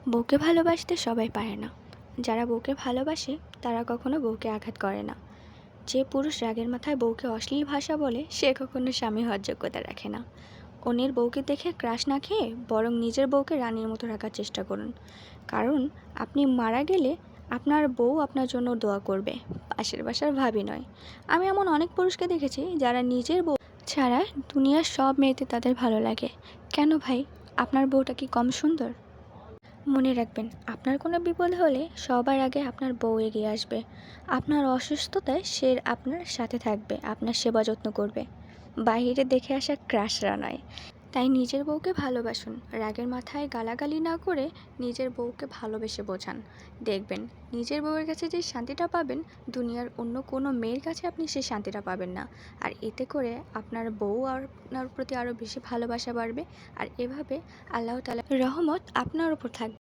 বউকে ভালোবাসতে সবাই পারে না। যারা বউকে ভালোবাসে তারা কখনো বউকে আঘাত করে না। যে পুরুষ রাগের মাথায় বউকে অশ্লীল ভাষা বলে সে কখনো স্বামী হওয়ার যোগ্যতা রাখে না। অন্যের বউকে দেখে ক্রাশ না খেয়ে বরং নিজের বউকে রানীর মতো রাখার চেষ্টা করুন। কারণ আপনি মারা গেলে আপনার বউ আপনার জন্য দোয়া করবে, পাশের বাসার ভাবি নয়। আমি এমন অনেক পুরুষকে দেখেছি যারা নিজের বউ ছাড়া দুনিয়ার সব মেয়েতে তাদের ভালো লাগে। কেন ভাই? আপনার বউটা কি কম সুন্দর? মনে রাখবেন, আপনার কোনো বিপদ হলে সবার আগে আপনার বউ এগিয়ে আসবে। আপনার অসুস্থতায় সে আপনার সাথে থাকবে, আপনার সেবা যত্ন করবে, বাইরে দেখে আসা ক্রাশরা নয়। তাই নিজের বউকে ভালোবাসুন, রাগের মাথায় গালাগালি না করে নিজের বউকে ভালোবেসে বোঝান। দেখবেন নিজের বউয়ের কাছে যে শান্তিটা পাবেন, দুনিয়ার অন্য কোনো মেয়ের কাছে আপনি সেই শান্তিটা পাবেন না। আর এতে করে আপনার বউ আর আপনার প্রতি আরও বেশি ভালোবাসা বাড়বে। আর এভাবে আল্লাহ তাআলার রহমত আপনার উপর থাকবে।